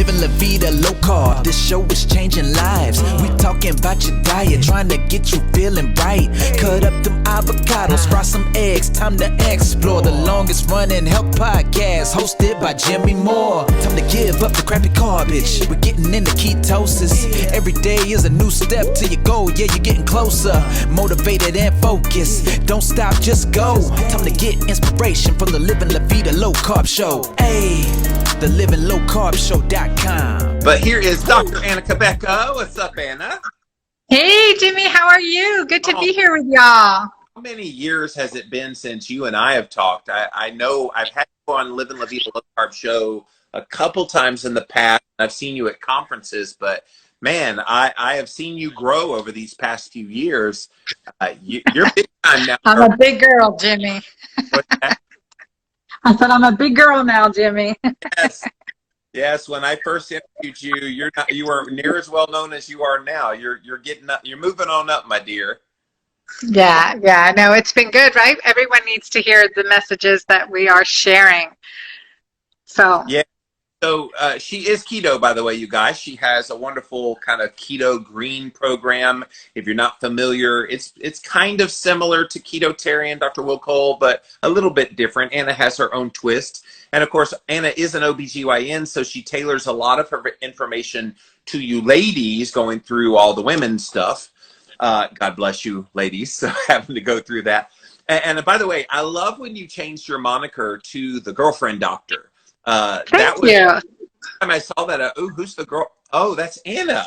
living la vida low carb. This show is changing lives. We talking about your diet, trying to get you feeling right. Cut up them avocados, fry some eggs. Time to explore the longest running health podcast, hosted by Jimmy Moore. Time to give up the crappy garbage. We're getting into ketosis. Every day is a new step to your goal. Yeah, you're getting closer, motivated and focused. Don't stop, just go. Time to get inspiration from the Living La Vida Low Carb Show. Hey, the livinglowcarbshow.com. But here is Dr. Anna Cabeca. What's up, Anna? Hey, Jimmy, how are you? Good to be here with y'all. How many years has it been since you and I have talked? I know I've had you on Living La Vida Low Carb Show a couple times in the past. I've seen you at conferences, but man, I have seen you grow over these past few years. You're big time now. I'm a big girl, Jimmy. I said I'm a big girl now, Jimmy. Yes. When I first interviewed you, you weren't near as well known as you are now. You're getting up. You're moving on up, my dear. Yeah. No, it's been good, right? Everyone needs to hear the messages that we are sharing. So yeah. So she is keto, by the way, you guys. She has a wonderful kind of Keto-Green program. If you're not familiar, it's kind of similar to Keto-Tarian, Dr. Willpower, but a little bit different. Anna has her own twist. And of course, Anna is an OB-GYN, so she tailors a lot of her information to you ladies going through all the women's stuff. God bless you, ladies, so having to go through that. And by the way, I love when you changed your moniker to the girlfriend doctor. That was the time I saw that. Oh, who's the girl? Oh, that's Anna.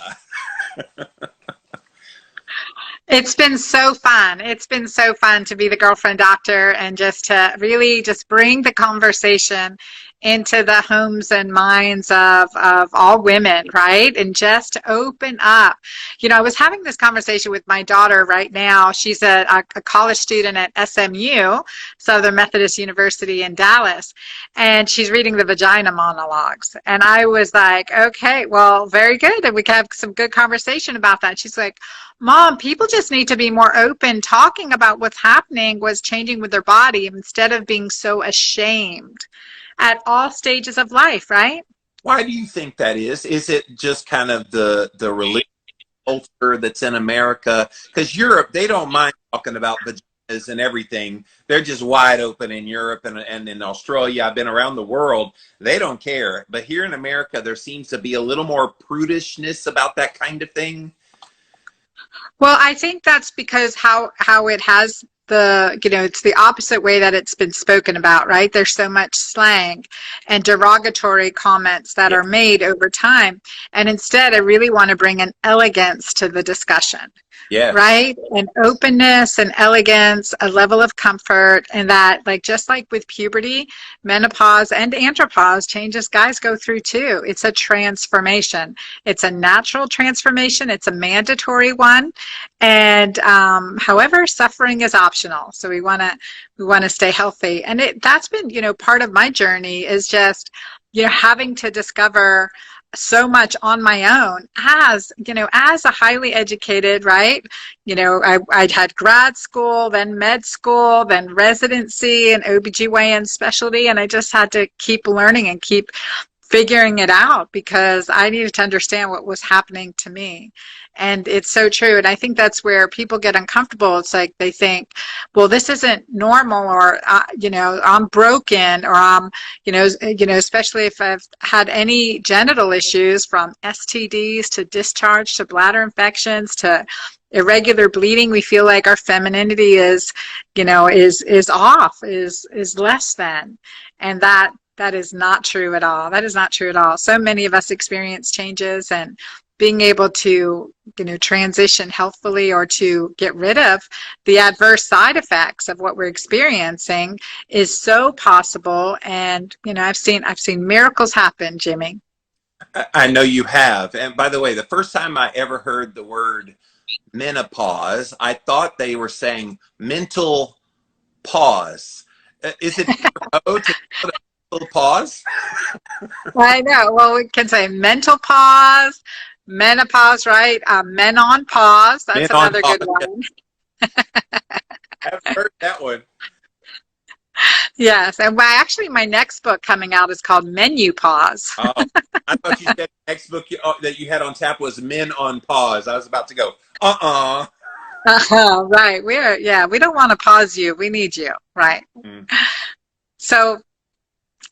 it's been so fun. It's been so fun to be the girlfriend doctor and just to really just bring the conversation into the homes and minds of all women, right? And just open up. You know, I was having this conversation with my daughter right now. She's a college student at SMU, Southern Methodist University in Dallas, and she's reading the Vagina Monologues. And I was like, okay, well, very good. And we can have some good conversation about that. She's like, Mom, people just need to be more open, talking about what's happening, what's changing with their body, instead of being so ashamed at all stages of life, right? Why do you think that is? Is it just kind of the religious culture that's in America? Because Europe, they don't mind talking about vaginas and everything. They're just wide open in Europe and in Australia. I've been around the world. They don't care. But here in America, there seems to be a little more prudishness about that kind of thing. Well, I think that's because how it has it's the opposite way that it's been spoken about, right? There's so much slang and derogatory comments that are made over time. And instead, I really want to bring an elegance to the discussion. Yeah. Right? An openness and elegance, a level of comfort, and that, like, just like with puberty, menopause and andropause changes guys go through too. It's a transformation. It's a natural transformation. It's a mandatory one. And however, suffering is optional. So we want to stay healthy. And that's been, part of my journey is just, having to discover so much on my own as a highly educated, right? I'd had grad school, then med school, then residency and OB-GYN specialty. And I just had to keep learning and keep figuring it out because I needed to understand what was happening to me. And it's so true. And I think that's where people get uncomfortable. It's like they think, well, this isn't normal, or, I'm broken, or I'm, especially if I've had any genital issues, from STDs to discharge to bladder infections to irregular bleeding. We feel like our femininity is off, is less than. And that is not true at all. That is not true at all. So many of us experience changes, and being able to, transition healthfully or to get rid of the adverse side effects of what we're experiencing is so possible. And, I've seen miracles happen, Jimmy. I know you have. And by the way, the first time I ever heard the word menopause, I thought they were saying mental pause. Is it to put a pause? I know. Well, we can say mental pause, menopause, right? Men on pause. That's another good one. I've heard that one. Yes. And actually, my next book coming out is called Menu Pause. Oh, I thought you said next book that you had on tap was Men on Pause. I was about to go, Right. We don't want to pause you. We need you. Right. Mm. So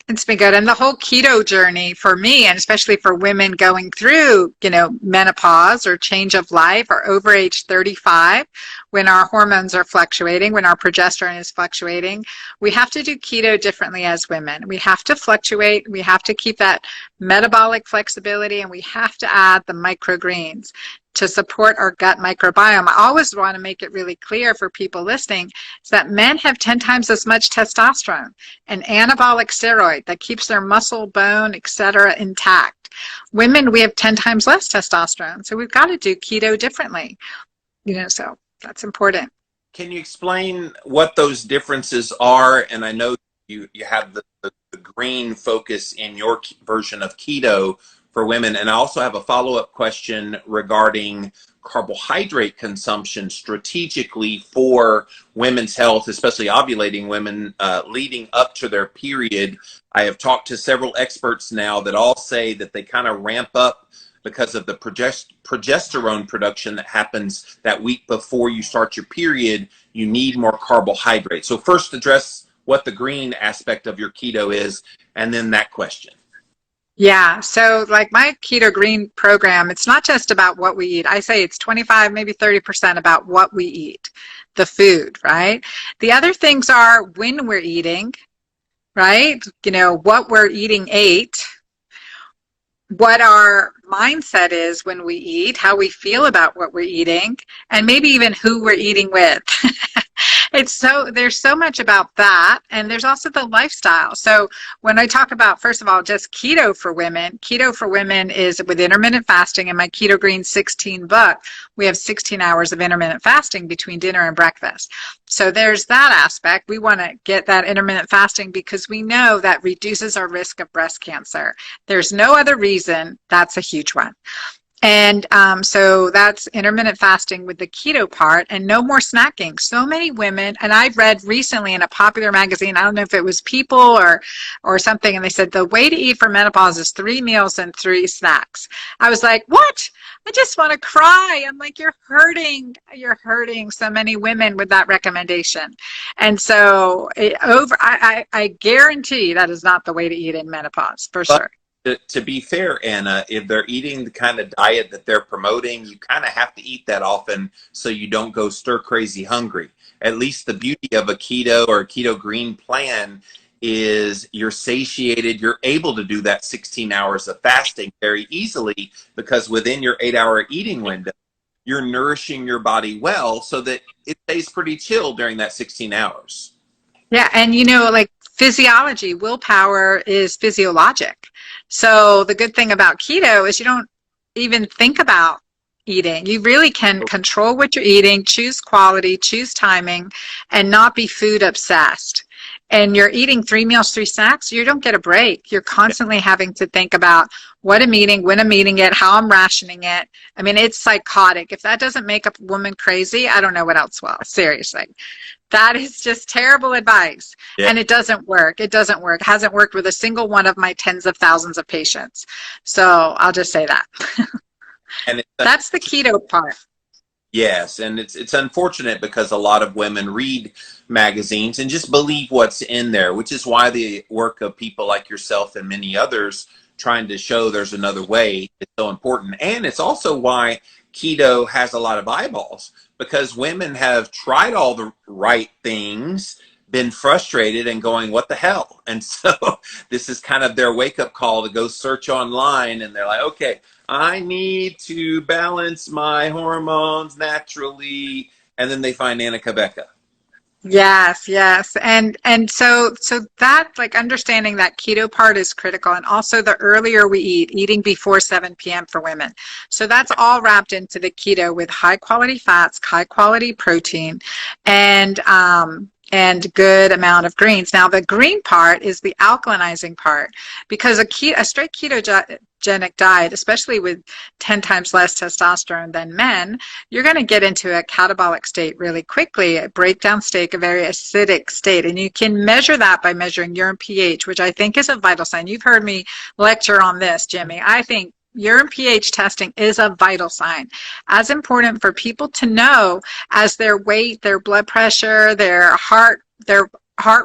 it's been good. And the whole keto journey for me, and especially for women going through, menopause or change of life or over age 35, when our hormones are fluctuating, when our progesterone is fluctuating, we have to do keto differently as women. We have to fluctuate. We have to keep that metabolic flexibility, and we have to add the microgreens to support our gut microbiome. I always want to make it really clear for people listening is that men have 10 times as much testosterone, an anabolic steroid that keeps their muscle, bone, etc. intact. Women, we have 10 times less testosterone. So we've got to do keto differently. So that's important. Can you explain what those differences are? And I know you have the green focus in your version of keto for women. And I also have a follow-up question regarding carbohydrate consumption strategically for women's health, especially ovulating women leading up to their period. I have talked to several experts now that all say that they kind of ramp up because of the progesterone production that happens that week before you start your period. You need more carbohydrate. So first address what the green aspect of your keto is, and then that question. Yeah. So like my Keto-Green program, it's not just about what we eat. I say it's 25, maybe 30% about what we eat, the food, right? The other things are when we're eating, right? What we're eating what our mindset is when we eat, how we feel about what we're eating, and maybe even who we're eating with. There's so much about that, and there's also the lifestyle. So when I talk about, first of all, just keto for women is with intermittent fasting. In my Keto-Green 16 book, we have 16 hours of intermittent fasting between dinner and breakfast. So there's that aspect. We want to get that intermittent fasting because we know that reduces our risk of breast cancer. There's no other reason. That's a huge one. And so that's intermittent fasting with the keto part, and no more snacking. So many women, and I read recently in a popular magazine, I don't know if it was People or something, and they said the way to eat for menopause is 3 meals and 3 snacks. I was like, what? I just want to cry. I'm like, you're hurting so many women with that recommendation. And so I guarantee that is not the way to eat in menopause, for sure. To be fair, Anna, if they're eating the kind of diet that they're promoting, you kind of have to eat that often so you don't go stir crazy hungry. At least the beauty of a keto or a Keto-Green plan is you're satiated. You're able to do that 16 hours of fasting very easily because within your 8-hour eating window, you're nourishing your body well so that it stays pretty chill during that 16 hours. Yeah, and like physiology, willpower is physiologic. So the good thing about keto is you don't even think about eating. You really can control what you're eating, choose quality, choose timing, and not be food obsessed. And you're eating 3 meals, 3 snacks, you don't get a break. You're constantly having to think about what I'm eating, when I'm eating it, how I'm rationing it. I mean, it's psychotic. If that doesn't make a woman crazy, I don't know what else will. Seriously. That is just terrible advice. Yeah. And it doesn't work. It doesn't work. It hasn't worked with a single one of my tens of thousands of patients. So I'll just say that. And that's the keto part. Yes, and it's unfortunate because a lot of women read magazines and just believe what's in there, which is why the work of people like yourself and many others trying to show there's another way is so important. And it's also why keto has a lot of eyeballs, because women have tried all the right things, been frustrated and going, what the hell? And so this is kind of their wake-up call to go search online, and they're like, okay, I need to balance my hormones naturally. And then they find Anna Cabeca. Yes, yes. And so that, like, understanding that keto part is critical. And also the earlier we eat, eating before 7 p.m. for women. So that's all wrapped into the keto with high quality fats, high quality protein, and good amount of greens. Now the green part is the alkalinizing part, because a straight ketogenic diet, especially with 10 times less testosterone than men, you're going to get into a catabolic state really quickly, a breakdown state, a very acidic state. And you can measure that by measuring urine pH, which I think is a vital sign. You've heard me lecture on this, Jimmy. I think urine pH testing is a vital sign, as important for people to know as their weight, their blood pressure, their heart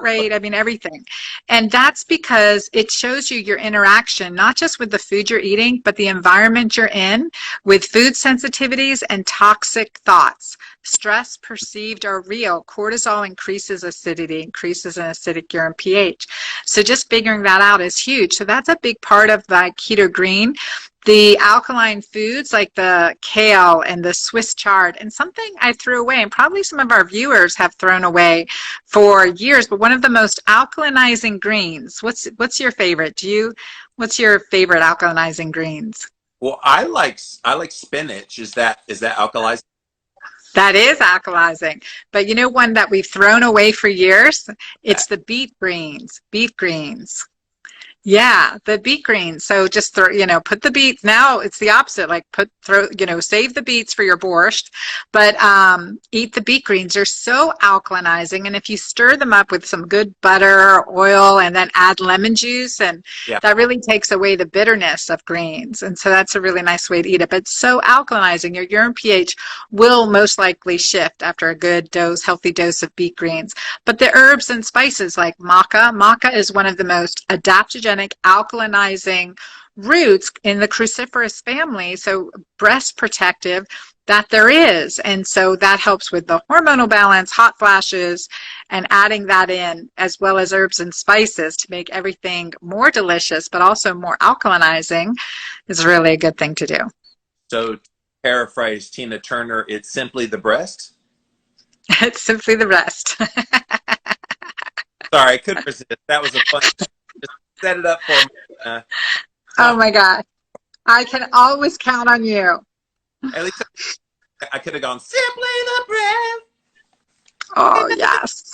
rate, I mean, everything. And that's because it shows you your interaction, not just with the food you're eating, but the environment you're in with food sensitivities and toxic thoughts. Stress, perceived or real. Cortisol increases acidity, increases an acidic urine pH. So just figuring that out is huge. So that's a big part of the Keto-Green. The alkaline foods like the kale and the Swiss chard, and something I threw away, and probably some of our viewers have thrown away for years, but one of the most alkalinizing greens. What's your favorite? What's your favorite alkalinizing greens? Well, I like spinach. Is that alkalizing? That is alkalizing. But you know one that we've thrown away for years? It's the beet greens. Beet greens. Yeah, the beet greens. So just put the beets. Now it's the opposite. Like save the beets for your borscht, but eat the beet greens. They're so alkalinizing, and if you stir them up with some good butter or oil, and then add lemon juice, and that really takes away the bitterness of greens. And so that's a really nice way to eat it. But it's so alkalinizing. Your urine pH will most likely shift after a good healthy dose of beet greens. But the herbs and spices like maca is one of the most adaptogenic, alkalinizing roots in the cruciferous family, so breast protective, that there is. And so that helps with the hormonal balance, hot flashes, and adding that in, as well as herbs and spices to make everything more delicious, but also more alkalinizing, is really a good thing to do. So to paraphrase Tina Turner, it's simply the breast? It's simply the breast. Sorry, I couldn't resist. That was a fun set it up for me. Oh my God. I can always count on you. At least I could have gone, simply the breath. Oh, yes.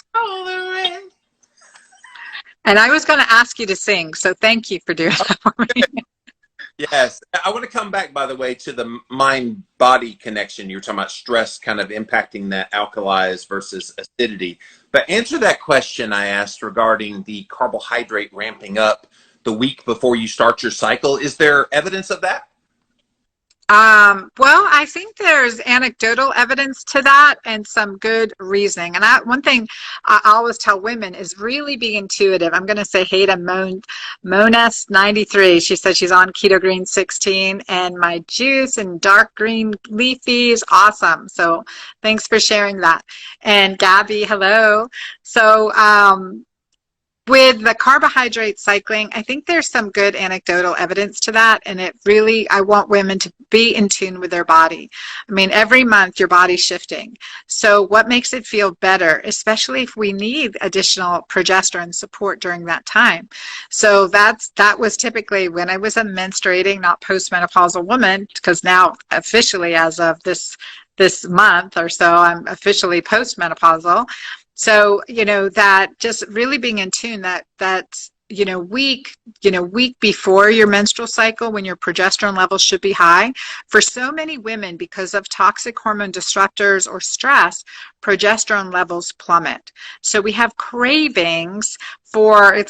And I was going to ask you to sing, so thank you for doing that for me. Yes. I want to come back, by the way, to the mind-body connection. You were talking about stress kind of impacting that alkalize versus acidity. But answer that question I asked regarding the carbohydrate ramping up the week before you start your cycle. Is there evidence of that? Well, I think there's anecdotal evidence to that and some good reasoning. And one thing I always tell women is really be intuitive. I'm going to say hey to Mones93. She said she's on Keto-Green 16, and my juice and dark green leafy is awesome. So thanks for sharing that. And Gabby, hello. So, with the carbohydrate cycling, I think there's some good anecdotal evidence to that, and I want women to be in tune with their body. I mean, every month your body's shifting. So what makes it feel better, especially if we need additional progesterone support during that time? So that was typically when I was a menstruating, not postmenopausal woman, because now officially as of this month or so, I'm officially postmenopausal. So, that just really being in tune that week before your menstrual cycle, when your progesterone levels should be high, for so many women, because of toxic hormone disruptors or stress, progesterone levels plummet. So we have cravings for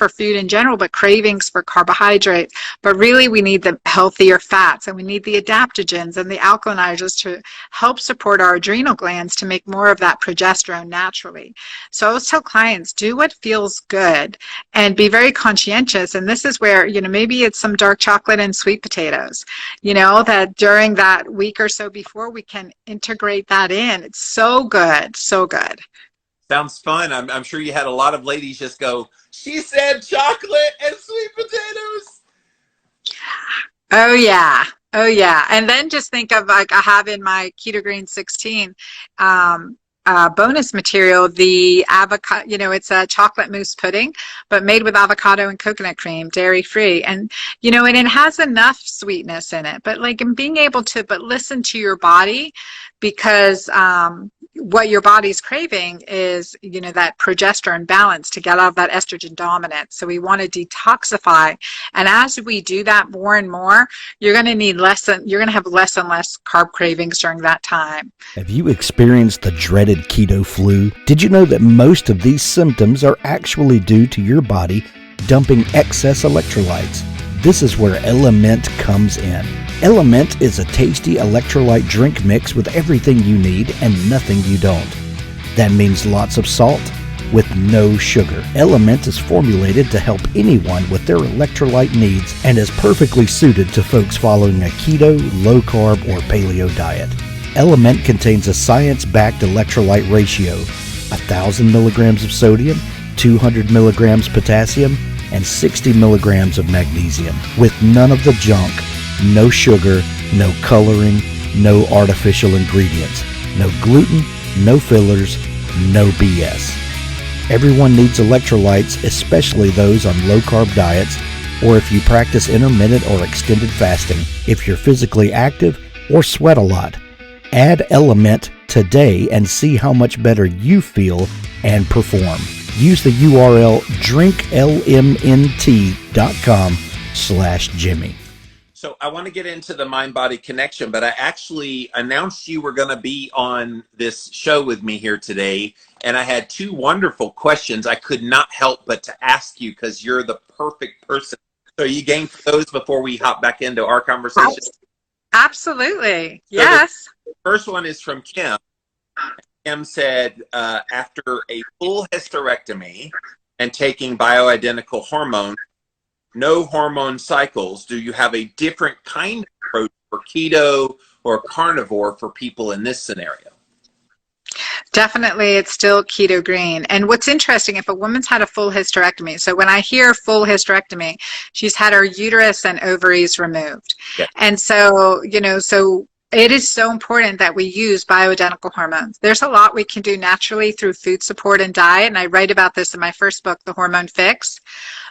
food in general, but cravings for carbohydrates. But really we need the healthier fats, and we need the adaptogens and the alkalinizers to help support our adrenal glands to make more of that progesterone naturally. So I always tell clients, do what feels good and be very conscientious. And this is where, maybe it's some dark chocolate and sweet potatoes, that during that week or so before we can integrate that in. It's so good. So good. Sounds fun. I'm sure you had a lot of ladies just go, she said chocolate and sweet potatoes. Oh yeah. And then just think of, like, I have in my Keto-Green 16 bonus material, the avocado, it's a chocolate mousse pudding, but made with avocado and coconut cream, dairy free. And, and it has enough sweetness in it, but being able to, listen to your body, because what your body's craving is, that progesterone balance to get out of that estrogen dominance. So we want to detoxify. And as we do that more and more, you're going to have less and less carb cravings during that time. Have you experienced the dreaded keto flu? Did you know that most of these symptoms are actually due to your body dumping excess electrolytes? This is where Element comes in. Element is a tasty electrolyte drink mix with everything you need and nothing you don't. That means lots of salt with no sugar. Element is formulated to help anyone with their electrolyte needs and is perfectly suited to folks following a keto, low-carb, or paleo diet. Element contains a science-backed electrolyte ratio, 1,000 milligrams of sodium, 200 milligrams potassium, and 60 milligrams of magnesium, with none of the junk, no sugar, no coloring, no artificial ingredients, no gluten, no fillers, no BS. Everyone needs electrolytes, especially those on low-carb diets, or if you practice intermittent or extended fasting, if you're physically active or sweat a lot. Add Element today and see how much better you feel and perform. Use the URL drinklmnt.com/Jimmy. So I want to get into the mind-body connection, but I actually announced you were going to be on this show with me here today, and I had two wonderful questions I could not help but to ask you because you're the perfect person. So are you game for those before we hop back into our conversation? Absolutely. So Yes. the first one is from Kim. Kim said, after a full hysterectomy and taking bioidentical hormone, no hormone cycles, do you have a different kind of approach for keto or carnivore for people in this scenario? Definitely, it's still Keto-Green. And what's interesting, if a woman's had a full hysterectomy, so when I hear full hysterectomy, she's had her uterus and ovaries removed. Yeah. And so, so it is so important that we use bioidentical hormones. There's a lot we can do naturally through food support and diet, and I write about this in my first book, The Hormone Fix.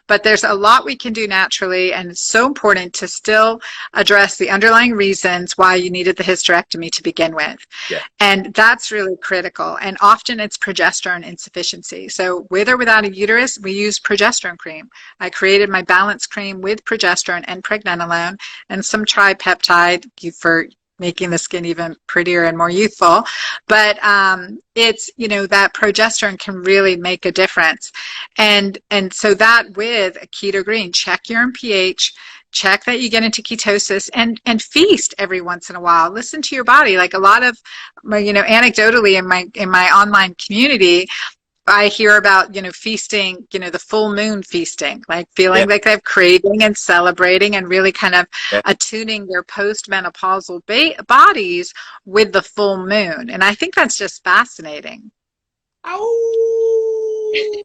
But there's a lot we can do naturally, and it's so important to still address the underlying reasons why you needed the hysterectomy to begin with. Yeah. And that's really critical. And often it's progesterone insufficiency. So with or without a uterus, we use progesterone cream. I created my balance cream with progesterone and pregnenolone and some tripeptide for making the skin even prettier and more youthful. But it's, that progesterone can really make a difference. And so that with a Keto-Green, check your pH, check that you get into ketosis, and feast every once in a while. Listen to your body. Like a lot of, anecdotally in my online community, I hear about, feasting, the full moon feasting, like feeling like they have craving and celebrating and really kind of attuning their postmenopausal bodies with the full moon. And I think that's just fascinating. Oh.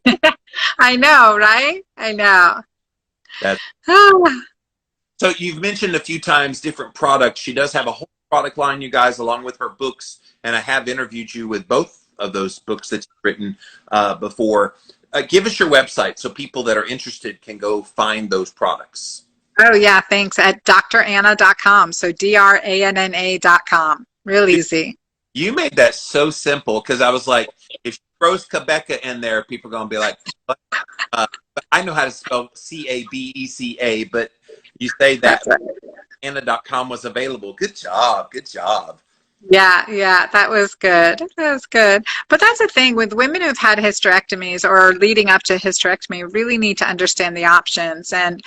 I know, right? I know. So you've mentioned a few times different products. She does have a whole product line, you guys, along with her books. And I have interviewed you with both of those books that you've written before. Give us your website so people that are interested can go find those products. Oh, yeah, thanks. At dranna.com. So DRANNA.com. Real easy. You made that so simple because I was like, if she throws Cabeca in there, people are going to be like, what? But I know how to spell Cabeca, but you say that Anna.com was available. Good job. Good job. Yeah, that was good. That was good. But that's the thing with women who've had hysterectomies or leading up to hysterectomy, really need to understand the options. And,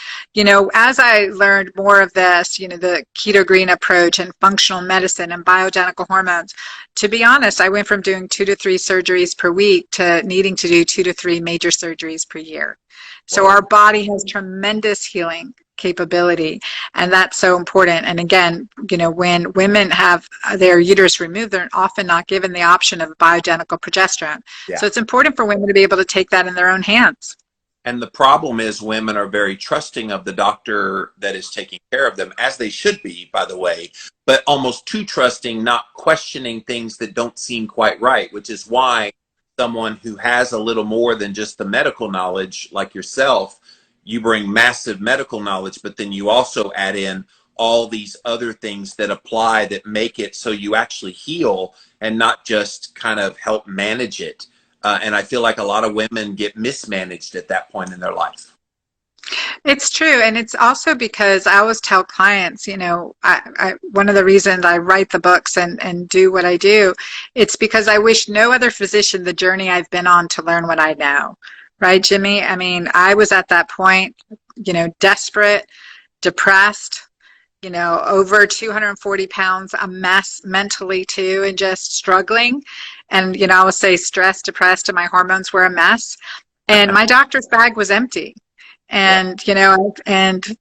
as I learned more of this, the Keto-Green approach and functional medicine and bioidentical hormones, to be honest, I went from doing 2 to 3 surgeries per week to needing to do 2 to 3 major surgeries per year. So our body has tremendous healing capability, and that's so important. And again, when women have their uterus removed, they're often not given the option of bioidentical progesterone. So it's important for women to be able to take that in their own hands. And the problem is women are very trusting of the doctor that is taking care of them, as they should be, by the way, but almost too trusting, not questioning things that don't seem quite right, which is why someone who has a little more than just the medical knowledge, like yourself, you bring massive medical knowledge, but then you also add in all these other things that apply that make it so you actually heal and not just kind of help manage it. And I feel like a lot of women get mismanaged at that point in their life. It's true. And it's also because I always tell clients, one of the reasons I write the books and do what I do, it's because I wish no other physician the journey I've been on to learn what I know. Right, Jimmy? I mean, I was at that point, desperate, depressed, over 240 pounds, a mess mentally too, and just struggling. And, I would say stressed, depressed, and my hormones were a mess. And my doctor's bag was empty. And, and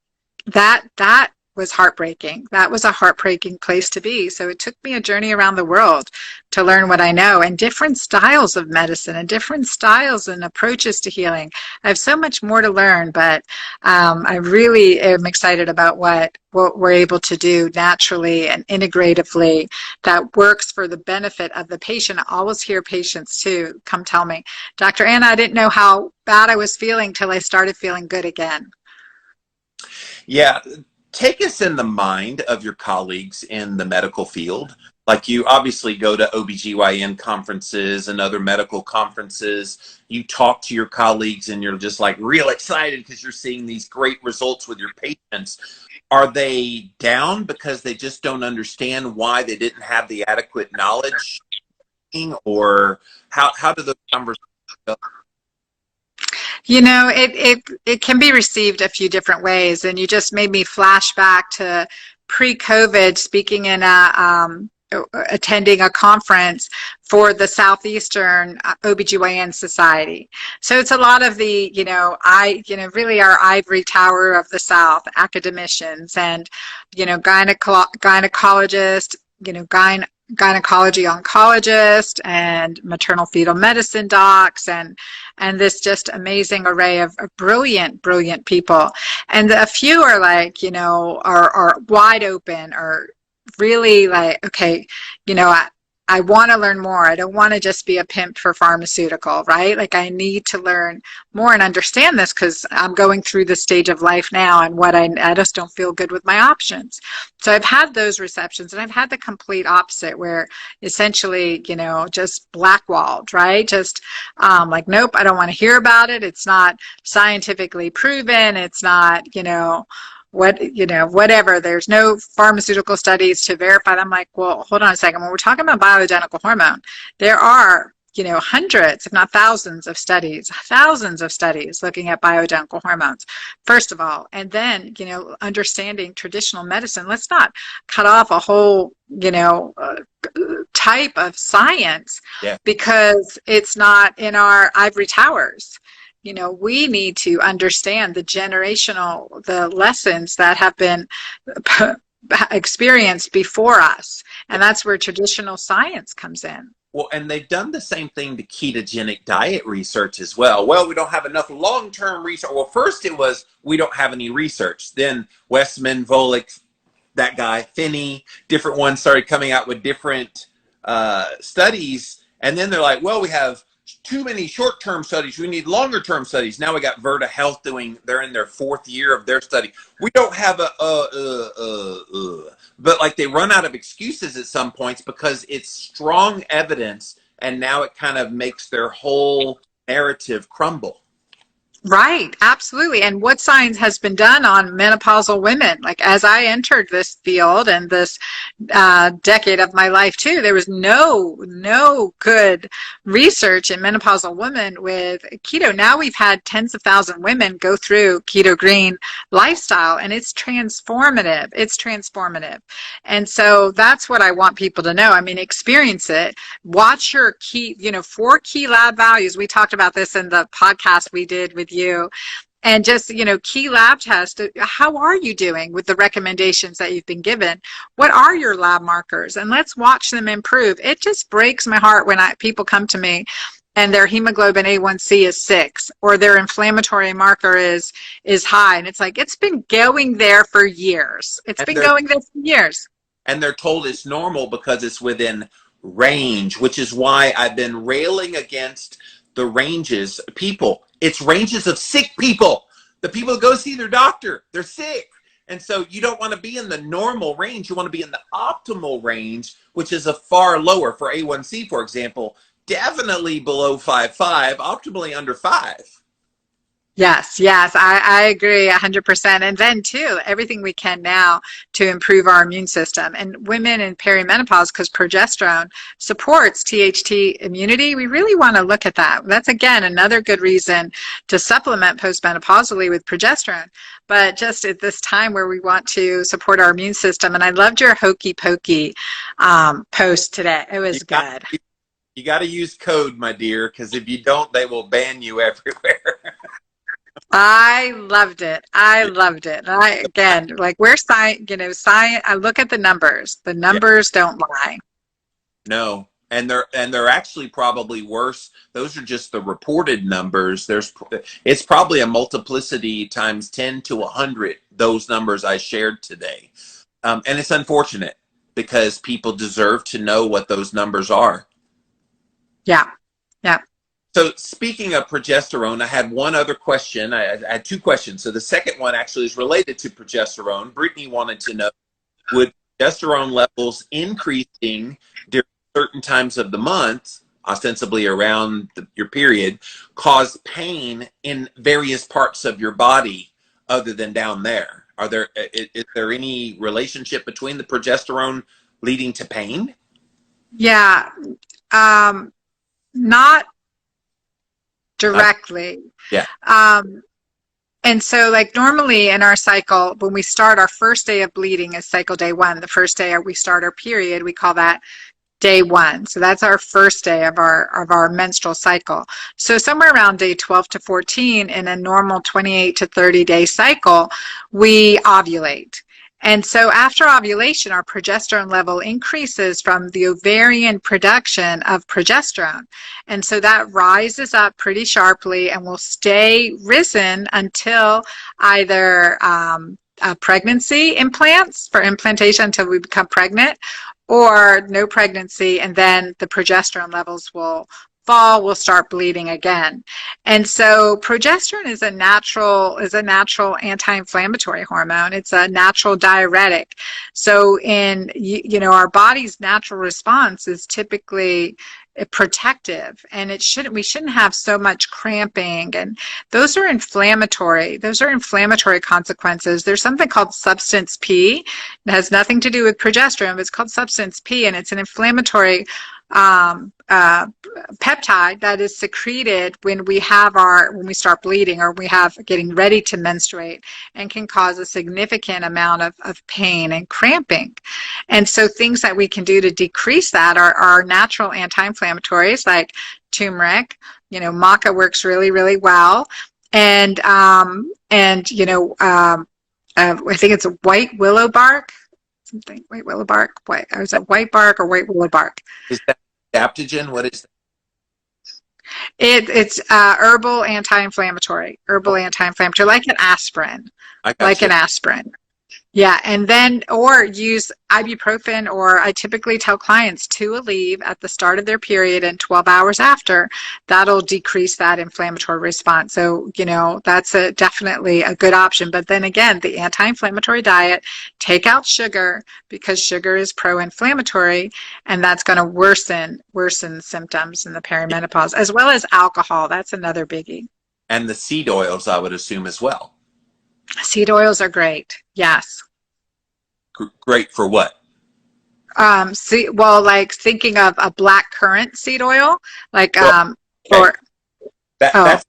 that was heartbreaking. That was a heartbreaking place to be. So it took me a journey around the world to learn what I know, and different styles of medicine and different styles and approaches to healing. I have so much more to learn, but I really am excited about what we're able to do naturally and integratively that works for the benefit of the patient. I always hear patients too come tell me, Dr. Anna, I didn't know how bad I was feeling till I started feeling good again. Yeah. Take us in the mind of your colleagues in the medical field. Like, you obviously go to OB-GYN conferences and other medical conferences. You talk to your colleagues and you're just like real excited because you're seeing these great results with your patients. Are they down because they just don't understand why they didn't have the adequate knowledge? Or how do those conversations go? It can be received a few different ways, and you just made me flash back to pre-COVID, speaking in attending a conference for the Southeastern OB-GYN Society. So it's a lot of the, really our ivory tower of the South, academicians and, gynecologists, gynecology oncologist and maternal fetal medicine docs and this just amazing array of brilliant people. And a few are like, are wide open or really like, okay, I want to learn more. I don't want to just be a pimp for pharmaceutical, right? Like, I need to learn more and understand this because I'm going through this stage of life now, and I just don't feel good with my options. So I've had those receptions, and I've had the complete opposite where essentially, just blackwalled, right? Just like, nope, I don't want to hear about it. It's not scientifically proven. It's not, whatever. There's no pharmaceutical studies to verify. I'm like, well, hold on a second. When we're talking about bioidentical hormone, there are, hundreds, if not thousands of studies looking at bioidentical hormones, first of all. And then, understanding traditional medicine. Let's not cut off a whole, type of science because it's not in our ivory towers. We need to understand the lessons that have been experienced before us. And that's where traditional science comes in. Well, and they've done the same thing to ketogenic diet research as well. Well, we don't have enough long-term research. Well, first it was, we don't have any research. Then Westman, Volek, that guy, Finney, different ones started coming out with different studies. And then they're like, well, we have too many short-term studies. We need longer-term studies. Now we got Verta Health they're in their 4th year of their study. We don't have but like, they run out of excuses at some points because it's strong evidence, and now it kind of makes their whole narrative crumble. Right, absolutely. And what science has been done on menopausal women? Like, as I entered this field and this decade of my life too, there was no good research in menopausal women with keto. Now we've had tens of thousands of women go through Keto-Green lifestyle, and it's transformative. It's transformative. And so that's what I want people to know. I mean, experience it. Watch your 4 key lab values. We talked about this in the podcast we did with you, and just, key lab tests. How are you doing with the recommendations that you've been given? What are your lab markers? And let's watch them improve. It just breaks my heart when people come to me and their hemoglobin A1C is 6 or their inflammatory marker is high. And it's like, it's been going there for years. It's been going there for years. And they're told it's normal because it's within range, which is why I've been railing against the ranges. It's ranges of sick people. The people who go see their doctor, they're sick. And so you don't want to be in the normal range. You want to be in the optimal range, which is a far lower. For A1C, for example, definitely below 5.5, optimally under 5. Yes, yes, I agree 100%. And then too, everything we can now to improve our immune system. And women in perimenopause, because progesterone supports THT immunity, we really want to look at that. That's again another good reason to supplement postmenopausally with progesterone. But just at this time where we want to support our immune system. And I loved your hokey pokey post today. It was good. You got to use code, my dear, because if you don't, they will ban you everywhere. I loved it. I loved it. And I, again, like we're science, science. I look at the numbers. The numbers don't lie. No, and they're actually probably worse. Those are just the reported numbers. It's probably a multiplicity times 10 to 100. Those numbers I shared today, and it's unfortunate because people deserve to know what those numbers are. Yeah. Yeah. So speaking of progesterone, I had one other question. I had two questions. So the second one actually is related to progesterone. Brittany wanted to know, would progesterone levels increasing during certain times of the month, ostensibly around your period, cause pain in various parts of your body other than down there? Is there any relationship between the progesterone leading to pain? Yeah. Not directly. Yeah. And so like normally in our cycle, when we start our first day of bleeding is cycle day 1. The first day we start our period, we call that day 1. So that's our first day of our menstrual cycle. So somewhere around day 12 to 14 in a normal 28 to 30 day cycle, we ovulate. And so after ovulation, our progesterone level increases from the ovarian production of progesterone. And so that rises up pretty sharply and will stay risen until either pregnancy implants for implantation until we become pregnant, or no pregnancy, and then the progesterone levels will fall, we'll start bleeding again. And so progesterone is a natural anti-inflammatory hormone. It's a natural diuretic. So in our body's natural response is typically protective, and we shouldn't have so much cramping, and those are inflammatory consequences. There's something called substance P. It has nothing to do with progesterone, but it's called substance P, and it's an inflammatory peptide that is secreted when we start bleeding or we have getting ready to menstruate, and can cause a significant amount of pain and cramping. And so things that we can do to decrease that are natural anti-inflammatories like turmeric. Maca works really, really well. And I think it's a white willow bark. White willow bark. Is it white bark or white willow bark? Is that adaptogen? What is that? It's herbal anti-inflammatory, like an aspirin. An aspirin. Yeah, and then, or use ibuprofen, or I typically tell clients to Aleve at the start of their period and 12 hours after. That'll decrease that inflammatory response. So, that's definitely a good option. But then again, the anti-inflammatory diet, take out sugar, because sugar is pro-inflammatory, and that's going to worsen symptoms in the perimenopause, as well as alcohol. That's another biggie. And the seed oils, I would assume, as well. Seed oils are great. Yes. Great for what? Like thinking of a black currant seed oil, like okay. That's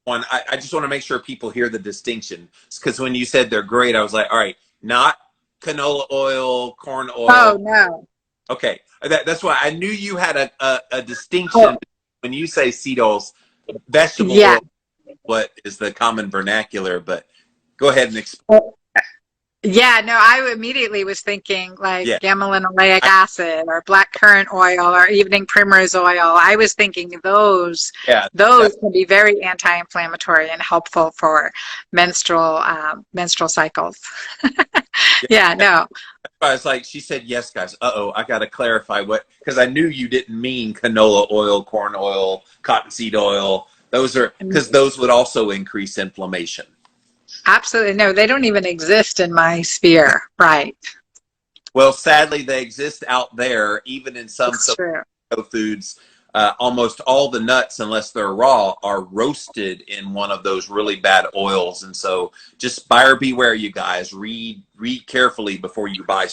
one. I just want to make sure people hear the distinction, because when you said they're great, I was like, all right, not canola oil, corn oil. Oh no. Okay, that's why I knew you had a distinction when you say seed oils. Vegetable oil, what is the common vernacular, but go ahead and explain. Yeah, no, I immediately was thinking like gamma-linoleic acid or black currant oil or evening primrose oil. I was thinking those can be very anti-inflammatory and helpful for menstrual cycles. No. I was like, she said yes, guys. I got to clarify because I knew you didn't mean canola oil, corn oil, cottonseed oil. Because those would also increase inflammation. Absolutely. No, they don't even exist in my sphere. Right. Well, sadly, they exist out there, even in some foods. almost all the nuts, unless they're raw, are roasted in one of those really bad oils. And so just buyer beware, you guys. Read carefully before you buy.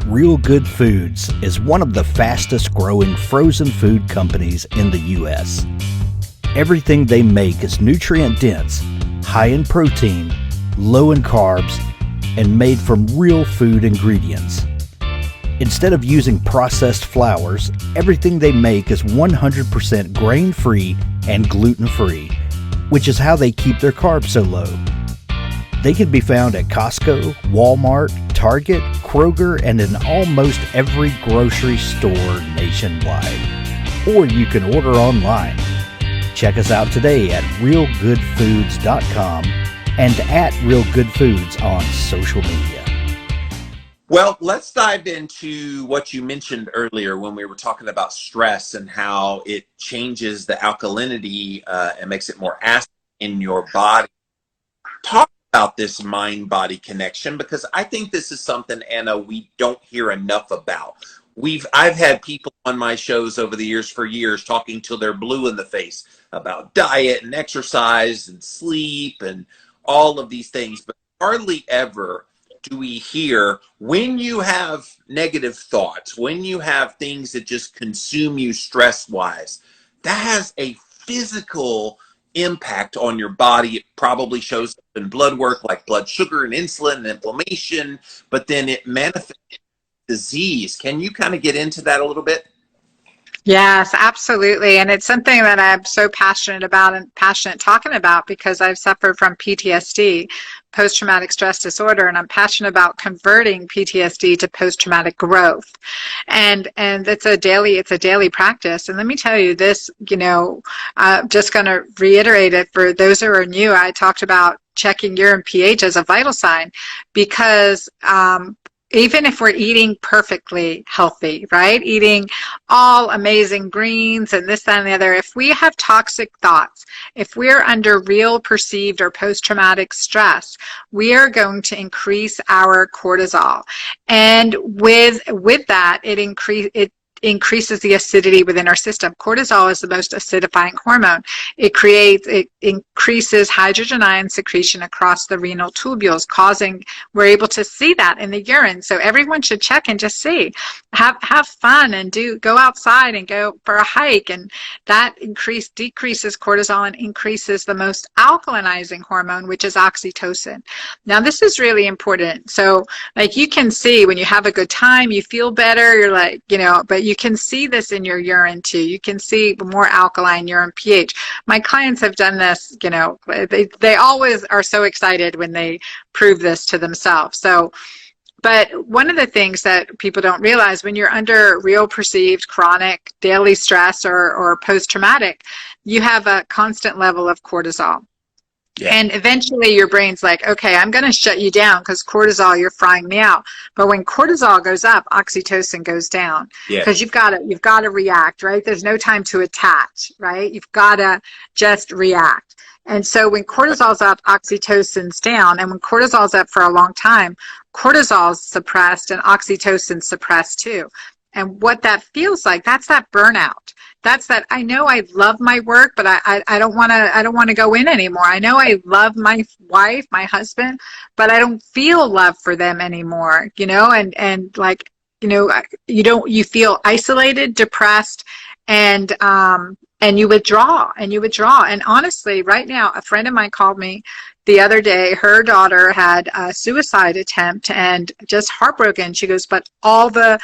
Real Good Foods is one of the fastest growing frozen food companies in the U.S. Everything they make is nutrient dense, high in protein, low in carbs, and made from real food ingredients. Instead of using processed flours, everything they make is 100% grain-free and gluten-free, which is how they keep their carbs so low. They can be found at Costco, Walmart, Target, Kroger, and in almost every grocery store nationwide. Or you can order online. Check us out today at realgoodfoods.com and at Real Good Foods on social media. Well, let's dive into what you mentioned earlier when we were talking about stress and how it changes the alkalinity and makes it more acid in your body. Talk about this mind-body connection, because I think this is something, Anna, we don't hear enough about. I've had people on my shows over the years for years talking till they're blue in the face about diet and exercise and sleep and all of these things, but hardly ever do we hear when you have negative thoughts, when you have things that just consume you stress-wise, that has a physical impact on your body. It probably shows up in blood work like blood sugar and insulin and inflammation, but then it manifests disease. Can you kind of get into that a little bit? Yes, absolutely. And it's something that I'm so passionate about and passionate talking about because I've suffered from PTSD, post-traumatic stress disorder, and I'm passionate about converting PTSD to post-traumatic growth. And it's a daily practice. And let me tell you this, I'm just going to reiterate it for those who are new. I talked about checking urine pH as a vital sign because even if we're eating perfectly healthy, right? Eating all amazing greens and this, that, and the other, if we have toxic thoughts, if we're under real perceived or post-traumatic stress, we are going to increase our cortisol. And with that, it increases the acidity within our system. Cortisol is the most acidifying hormone. It increases hydrogen ion secretion across the renal tubules, we're able to see that in the urine. So everyone should check and just see, have fun and go outside and go for a hike. And that decreases cortisol and increases the most alkalinizing hormone, which is oxytocin. Now, this is really important. So like you can see when you have a good time, you feel better, you're like, but you can see this in your urine too. You can see more alkaline urine pH. My clients have done this, they always are so excited when they prove this to themselves. So, but one of the things that people don't realize when you're under real perceived chronic daily stress or post-traumatic, you have a constant level of cortisol. Yeah. And eventually your brain's like, okay, I'm going to shut you down because cortisol, you're frying me out. But when cortisol goes up, oxytocin goes down because you've got to react, right? There's no time to attach, right? You've got to just react. And so when cortisol's up, oxytocin's down. And when cortisol's up for a long time, cortisol's suppressed and oxytocin's suppressed too. And what that feels like, that's that burnout. That's that I know I love my work, but I don't want to go in anymore. I know I love my wife, my husband, but I don't feel love for them anymore, and like, you feel isolated, depressed, and you withdraw. And honestly, right now, a friend of mine called me the other day. Her daughter had a suicide attempt and just heartbroken. She goes, but all the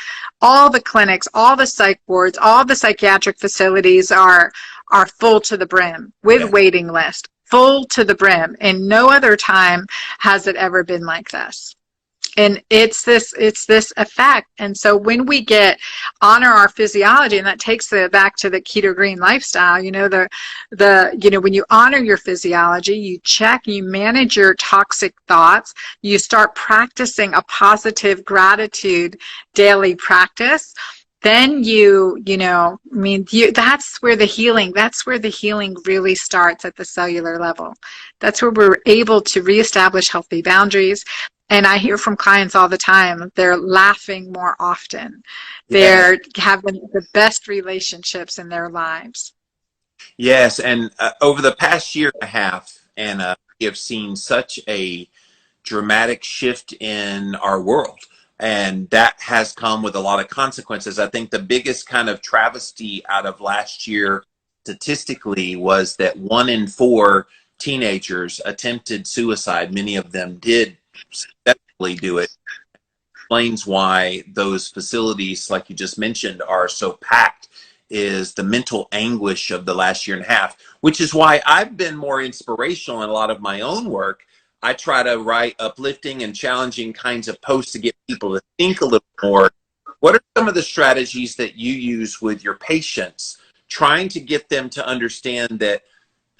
clinics, all the psych wards, all the psychiatric facilities are full to the brim with waiting list, full to the brim. And no other time has it ever been like this. And it's this effect. And so when we honor our physiology, and that takes it back to the Keto-Green lifestyle, when you honor your physiology, you check, you manage your toxic thoughts, you start practicing a positive gratitude daily practice, then that's where the healing really starts at the cellular level. That's where we're able to reestablish healthy boundaries. And I hear from clients all the time, they're laughing more often. Yeah. They're having the best relationships in their lives. Yes, and over the past year and a half, Anna, we have seen such a dramatic shift in our world. And that has come with a lot of consequences. I think the biggest kind of travesty out of last year statistically was that 1 in 4 teenagers attempted suicide. Many of them did successfully do it. Explains why those facilities, like you just mentioned, are so packed, is the mental anguish of the last year and a half, which is why I've been more inspirational in a lot of my own work. I try to write uplifting and challenging kinds of posts to get people to think a little more. What are some of the strategies that you use with your patients, trying to get them to understand that,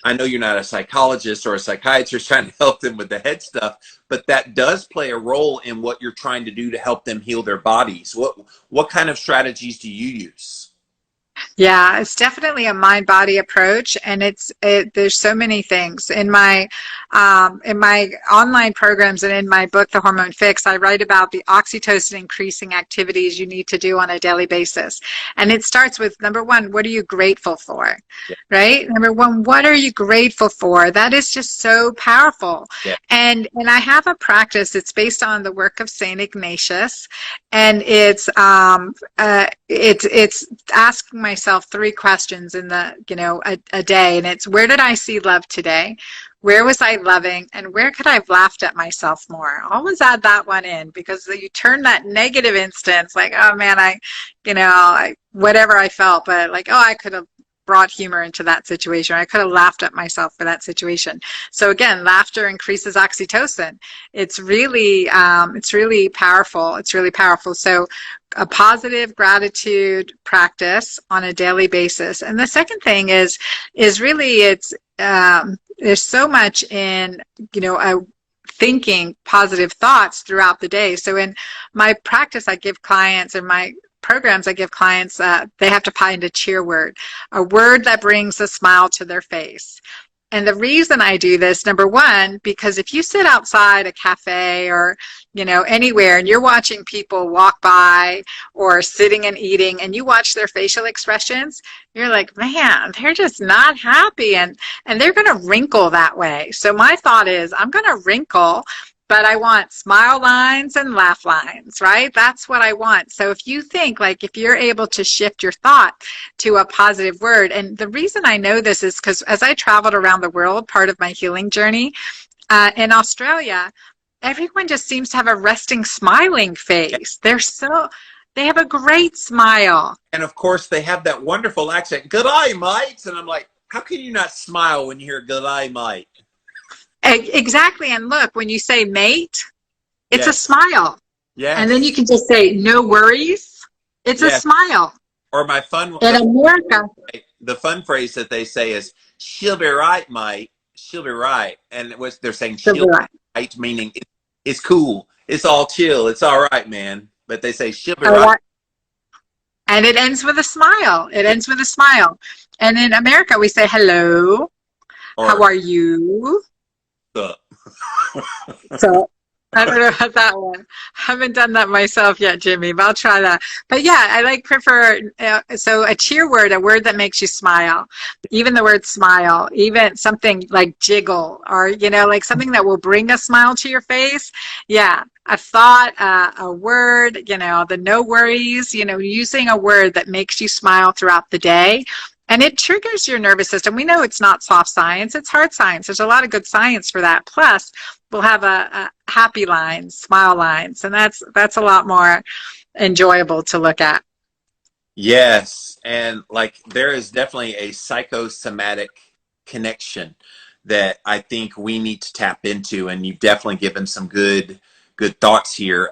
I know you're not a psychologist or a psychiatrist trying to help them with the head stuff, but that does play a role in what you're trying to do to help them heal their bodies. What kind of strategies do you use? Yeah, it's definitely a mind-body approach, and there's so many things in my online programs and in my book, The Hormone Fix. I write about the oxytocin increasing activities you need to do on a daily basis, and it starts with number one, what are you grateful for? Yeah. Right? Number one, what are you grateful for? That is just so powerful. Yeah. And I have a practice. It's based on the work of Saint Ignatius, and it's asking myself 3 questions in a day, and it's, where did I see love today? Where was I loving? And where could I have laughed at myself more? Always add that one in, because you turn that negative instance, like, oh man, whatever I felt, but like, oh, I could have brought humor into that situation. I could have laughed at myself for that situation. So again, laughter increases oxytocin. It's really powerful. It's really powerful. So a positive gratitude practice on a daily basis. And the second thing is really there's so much in, thinking positive thoughts throughout the day. So in my practice, I give clients, in my programs, I give clients, they have to find a cheer word, a word that brings a smile to their face. And the reason I do this, number one, because if you sit outside a cafe or, anywhere, and you're watching people walk by or sitting and eating, and you watch their facial expressions, you're like, man, they're just not happy, and they're going to wrinkle that way. So my thought is, I'm going to wrinkle, but I want smile lines and laugh lines, right? That's what I want. So if you think, like, if you're able to shift your thought to a positive word, and the reason I know this is because as I traveled around the world, part of my healing journey, in Australia, everyone just seems to have a resting, smiling face. They have a great smile. And of course, they have that wonderful accent, good eye, mate. And I'm like, how can you not smile when you hear good eye, mate? Exactly. And look, when you say mate, it's yes. a smile. Yeah. And then you can just say no worries. It's a smile. Or my fun in America, the fun phrase that they say is, she'll be right, mate. She'll be right. And they're saying she'll be right, meaning it's cool. It's all chill. It's all right, man. But they say she'll be right. And it ends with a smile. It ends with a smile. And in America, we say hello. Or, how are you? So I don't know about that one. I haven't done that myself yet, Jimmy, but I'll try that. But yeah, I prefer, so a cheer word, a word that makes you smile. Even the word smile, even something like jiggle, or, like something that will bring a smile to your face. Yeah, a thought, a word, the no worries, using a word that makes you smile throughout the day. And it triggers your nervous system. We know it's not soft science, it's hard science. There's a lot of good science for that. Plus, we'll have a happy lines, smile lines, and that's a lot more enjoyable to look at. Yes, and there is definitely a psychosomatic connection that I think we need to tap into, and you've definitely given some good thoughts here.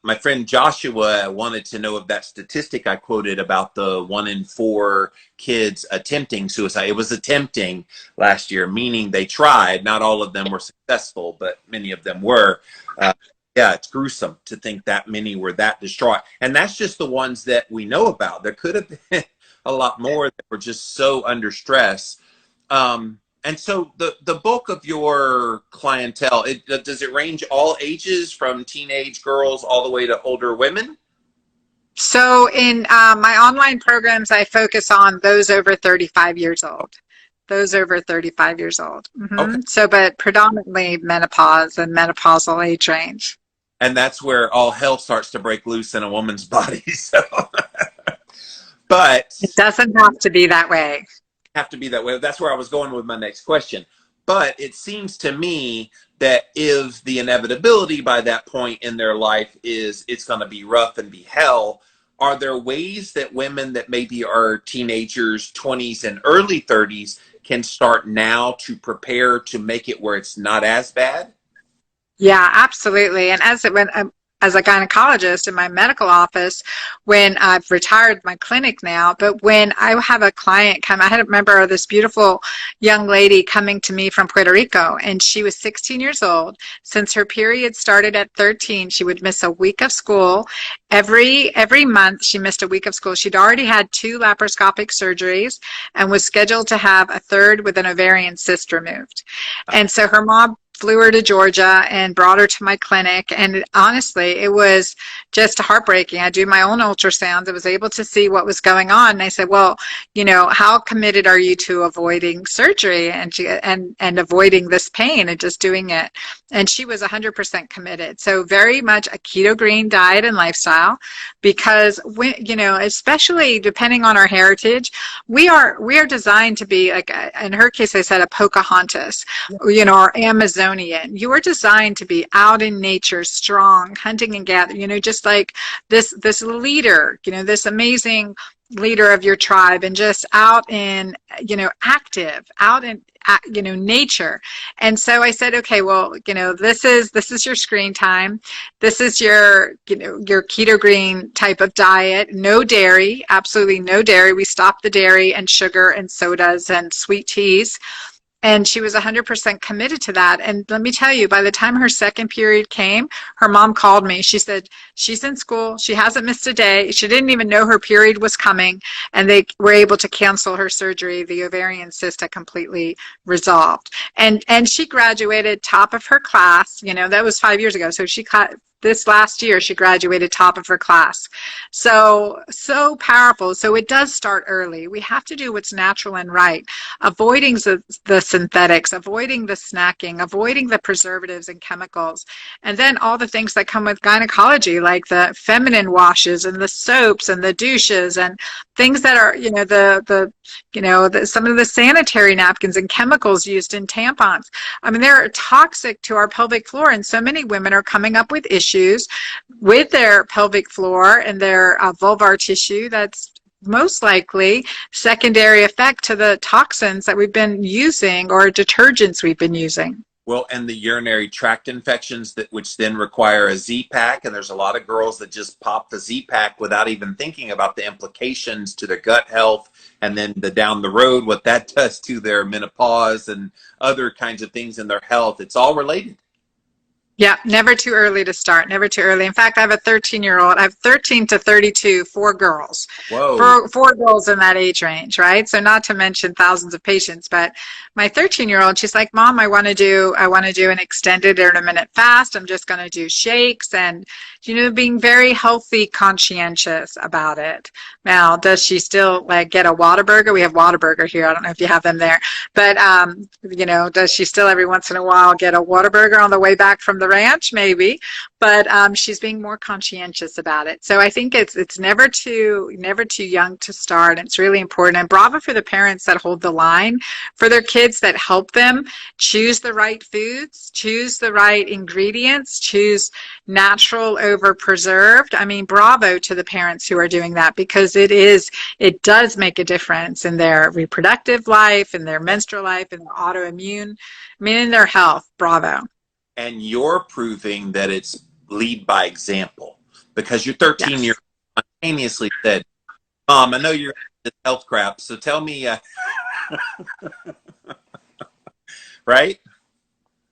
My friend Joshua wanted to know of that statistic I quoted about the 1 in 4 kids attempting suicide. It was attempting last year, meaning they tried. Not all of them were successful, but many of them were. Yeah, it's gruesome to think that many were that distraught. And that's just the ones that we know about. There could have been a lot more that were just so under stress. And And so the bulk of your clientele, does it range all ages from teenage girls all the way to older women? So in my online programs, I focus on those over 35 years old. Those over 35 years old. Okay. So, but predominantly menopause and menopausal age range. And that's where all hell starts to break loose in a woman's body. So, but It doesn't have to be that way. have to be that way. That's where I was going with my next question. But it seems to me that if the inevitability by that point in their life is it's going to be rough and be hell, are there ways that women that maybe are teenagers, 20s and early 30s can start now to prepare to make it where it's not as bad? Yeah, absolutely. And as a gynecologist in my medical office, when I've retired my clinic now, but when I have a client come, I had a member of this beautiful young lady coming to me from Puerto Rico, and she was 16 years old. Since her period started at 13, she would miss a week of school. Every month she missed a week of school. She'd already had 2 laparoscopic surgeries and was scheduled to have a third with an ovarian cyst removed. And so her mom flew her to Georgia and brought her to my clinic. And honestly, it was just heartbreaking. I do my own ultrasounds. I was able to see what was going on. And I said, well, how committed are you to avoiding surgery and avoiding this pain and just doing it? And she was 100% committed. So very much a keto-green diet and lifestyle, because especially depending on our heritage, we are designed to be, like in her case, I said a Pocahontas, or Amazonian. You were designed to be out in nature, strong, hunting and gathering, just like this leader, this amazing leader of your tribe, and just out in, active, out in, nature. And so I said, okay, well, this is your screen time. This is your keto-green type of diet. No dairy, absolutely no dairy. We stopped the dairy and sugar and sodas and sweet teas. And she was 100% committed to that. And let me tell you, by the time her second period came, her mom called me. She said, she's in school. She hasn't missed a day. She didn't even know her period was coming. And they were able to cancel her surgery. The ovarian cyst had completely resolved. And she graduated top of her class. That was 5 years ago. So this last year, she graduated top of her class. So powerful. So it does start early. We have to do what's natural and right, avoiding the synthetics, avoiding the snacking, avoiding the preservatives and chemicals, and then all the things that come with gynecology, like the feminine washes and the soaps and the douches and things that are, some of the sanitary napkins and chemicals used in tampons. I mean, they're toxic to our pelvic floor, and so many women are coming up with issues with their pelvic floor and their vulvar tissue that's most likely secondary effect to the toxins that we've been using or detergents we've been using. Well, and the urinary tract infections which then require a Z-Pack, and there's a lot of girls that just pop the Z-Pack without even thinking about the implications to their gut health, and then down the road what that does to their menopause and other kinds of things in their health. It's all related. Yeah, never too early to start, never too early. In fact, I have a 13-year-old. I have 13 to 32, 4 girls. Whoa. Four girls in that age range, right? So not to mention thousands of patients, but my 13-year-old, she's like, Mom, I want to do an extended intermittent fast. I'm just going to do shakes and, being very healthy, conscientious about it. Now, does she still get a Whataburger? We have Whataburger here. I don't know if you have them there, but, does she still every once in a while get a Whataburger on the way back from the ranch? Maybe, but she's being more conscientious about it. So I think it's never too young to start. It's really important. And bravo for the parents that hold the line for their kids, that help them choose the right foods, choose the right ingredients, choose natural over preserved. I mean, bravo to the parents who are doing that, because it does make a difference in their reproductive life, in their menstrual life, in their autoimmune, in their health. Bravo. And you're proving that it's lead by example, because your 13-year-old spontaneously said, Mom, I know you're into health crap, so tell me, right?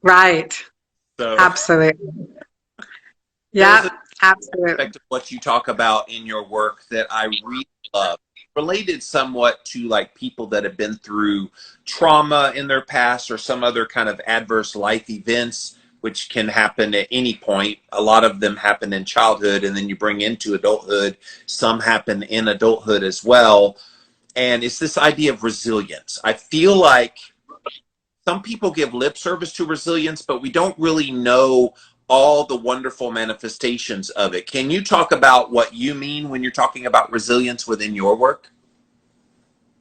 Right. So absolutely. Yeah, absolutely. Aspect of what you talk about in your work that I really love, related somewhat to like people that have been through trauma in their past or some other kind of adverse life events, which can happen at any point. A lot of them happen in childhood, and then you bring into adulthood. Some happen in adulthood as well. And it's this idea of resilience. I feel like some people give lip service to resilience, but we don't really know all the wonderful manifestations of it. Can you talk about what you mean when you're talking about resilience within your work?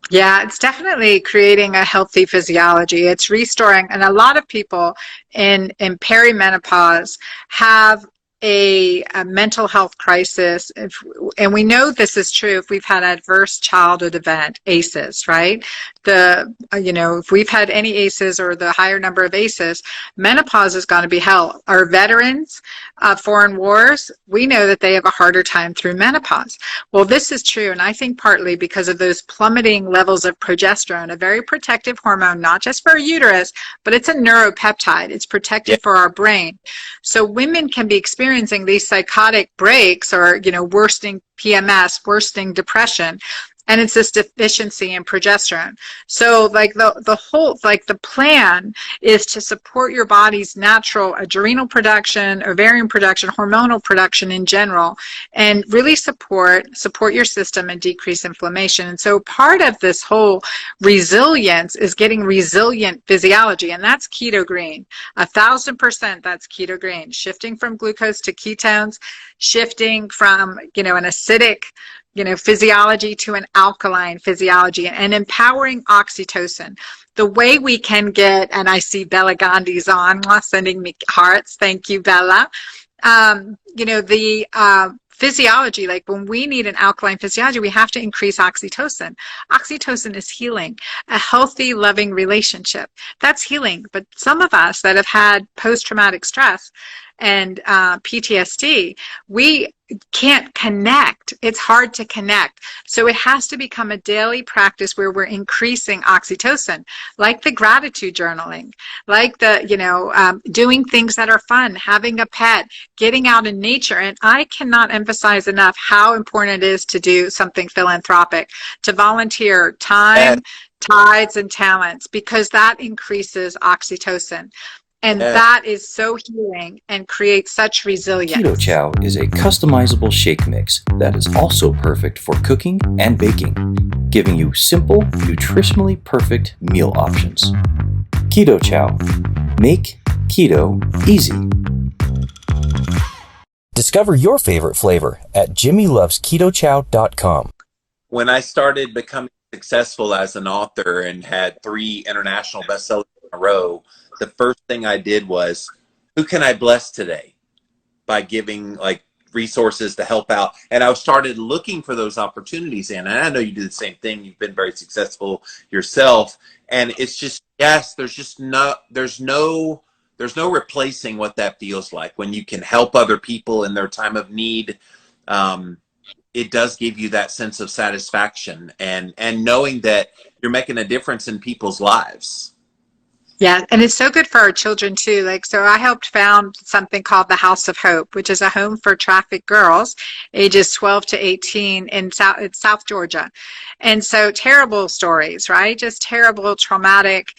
Yeah, it's definitely creating a healthy physiology. It's restoring, and a lot of people in perimenopause have a mental health crisis. And we know this is true if we've had adverse childhood event, ACEs, right? If we've had any ACEs or the higher number of ACEs, menopause is going to be hell. Our veterans of foreign wars, we know that they have a harder time through menopause. Well, this is true, and I think partly because of those plummeting levels of progesterone, a very protective hormone, not just for our uterus, but it's a neuropeptide. It's protective for our brain. So women can be experiencing these psychotic breaks or, worsening PMS, worsening depression. And it's this deficiency in progesterone. So like the plan is to support your body's natural adrenal production, ovarian production, hormonal production in general, and really support your system and decrease inflammation. And so part of this whole resilience is getting resilient physiology, and that's Keto-Green. 1,000% that's Keto-Green. Shifting from glucose to ketones, shifting from, an acidic physiology to an alkaline physiology, and empowering oxytocin. The way we can get, and I see Bella Gandhi's on, sending me hearts. Thank you, Bella. The physiology, like when we need an alkaline physiology, we have to increase oxytocin. Oxytocin is healing. A healthy, loving relationship, that's healing. But some of us that have had post-traumatic stress and PTSD, we can't connect. It's hard to connect. So it has to become a daily practice where we're increasing oxytocin, like the gratitude journaling, like the, doing things that are fun, having a pet, getting out in nature. And I cannot emphasize enough how important it is to do something philanthropic, to volunteer time, tides, and talents, because that increases oxytocin. And that is so healing and creates such resilience. Keto Chow is a customizable shake mix that is also perfect for cooking and baking, giving you simple, nutritionally perfect meal options. Keto Chow. Make keto easy. Discover your favorite flavor at jimmylovesketochow.com. When I started becoming successful as an author and had 3 international bestsellers in a row, the first thing I did was, who can I bless today by giving like resources to help out? And I started looking for those opportunities. And I know you do the same thing. You've been very successful yourself. And it's just, yes, there's no replacing what that feels like when you can help other people in their time of need. It does give you that sense of satisfaction and knowing that you're making a difference in people's lives. Yeah, and it's so good for our children too. So I helped found something called the House of Hope, which is a home for trafficked girls ages 12 to 18 in South Georgia. And so terrible stories, right? Just terrible, traumatic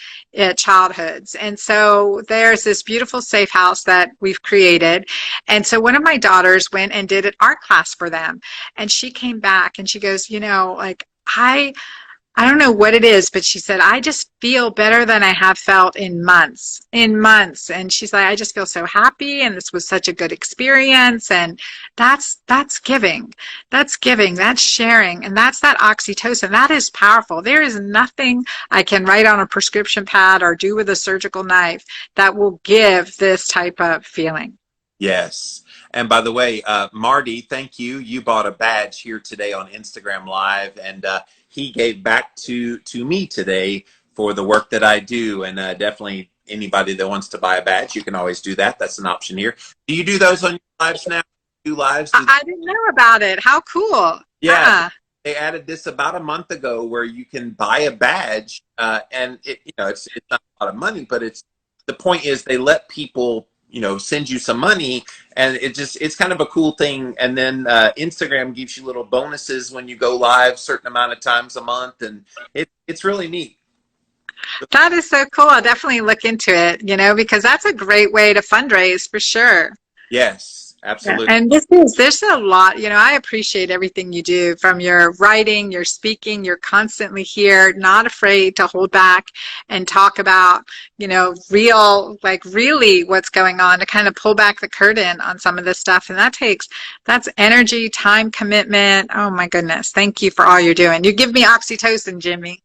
childhoods. And so there's this beautiful safe house that we've created. And so one of my daughters went and did an art class for them. And she came back and she goes, I don't know what it is, but she said, I just feel better than I have felt in months. And she's like, I just feel so happy. And this was such a good experience. And that's giving. That's giving. That's sharing. And that's that oxytocin. That is powerful. There is nothing I can write on a prescription pad or do with a surgical knife that will give this type of feeling. Yes. And by the way, Marty, thank you. You bought a badge here today on Instagram Live, and he gave back to me today for the work that I do. And definitely anybody that wants to buy a badge, you can always do that. That's an option here. Do you do those on your lives now? Do lives? I didn't know about it. How cool. Yeah. They added this about a month ago where you can buy a badge and it's not a lot of money, but the point is they let people send you some money. And it's kind of a cool thing. And then Instagram gives you little bonuses when you go live certain amount of times a month. And it's really neat. That is so cool. I'll definitely look into it, because that's a great way to fundraise for sure. Yes, absolutely. Yeah. And there's a lot, I appreciate everything you do, from your writing, your speaking. You're constantly here, not afraid to hold back and talk about, really what's going on, to kind of pull back the curtain on some of this stuff. And that's energy, time, commitment. Oh my goodness. Thank you for all you're doing. You give me oxytocin, Jimmy.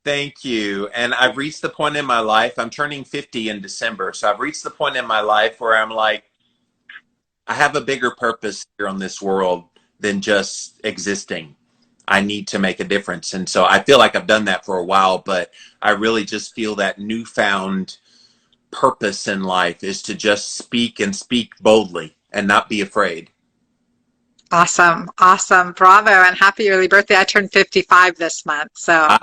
Thank you. And I've reached the point in my life, I'm turning 50 in December. So I've reached the point in my life where I'm like, I have a bigger purpose here on this world than just existing. I need to make a difference. And so I feel like I've done that for a while, but I really just feel that newfound purpose in life is to just speak and speak boldly and not be afraid. Awesome. Awesome. Bravo. And happy early birthday. I turned 55 this month. So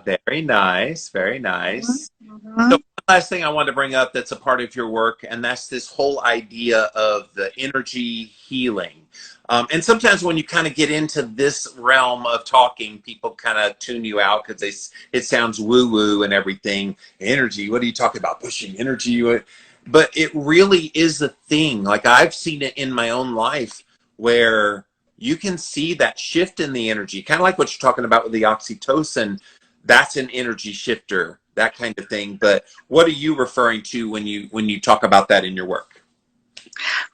very nice. Very nice. Mm-hmm. So one last thing I want to bring up that's a part of your work, and that's this whole idea of the energy healing. And sometimes when you kind of get into this realm of talking, people kind of tune you out because it sounds woo-woo and everything. Energy, what are you talking about? Pushing energy? But it really is a thing. Like, I've seen it in my own life where you can see that shift in the energy, kind of like what you're talking about with the oxytocin. That's an energy shifter, that kind of thing. But what are you referring to when you talk about that in your work?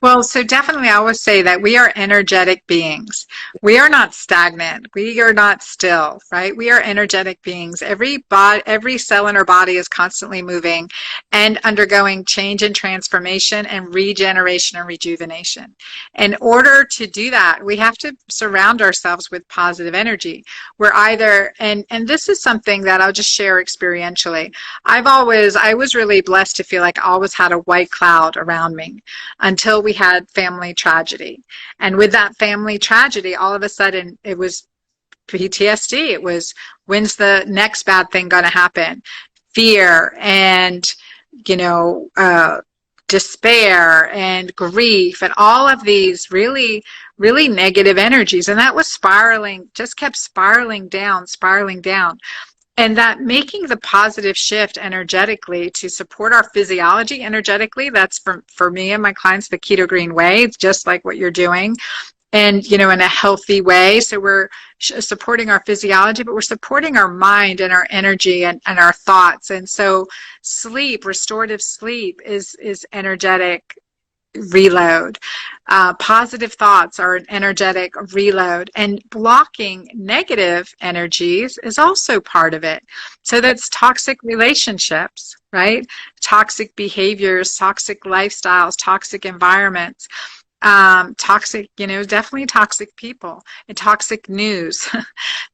Well, so definitely I always say that we are energetic beings. We are not stagnant. We are not still, right? We are energetic beings. Every cell in our body is constantly moving and undergoing change and transformation and regeneration and rejuvenation. In order to do that, we have to surround ourselves with positive energy. We're either, and this is something that I'll just share experientially. I was really blessed to feel like I always had a white cloud around me until we had family tragedy. And with that family tragedy, all of a sudden it was PTSD. It was, when's the next bad thing going to happen? Fear and, despair and grief and all of these really, really negative energies. And that was spiraling, just kept spiraling down. And that making the positive shift energetically to support our physiology energetically, that's for me and my clients, the Keto-Green way. It's just like what you're doing. And, in a healthy way. So we're supporting our physiology, but we're supporting our mind and our energy and our thoughts. And so sleep, restorative sleep is energetic reload. Positive thoughts are an energetic reload, and blocking negative energies is also part of it. So that's toxic relationships, right? Toxic behaviors, toxic lifestyles, toxic environments, toxic, definitely toxic people and toxic news.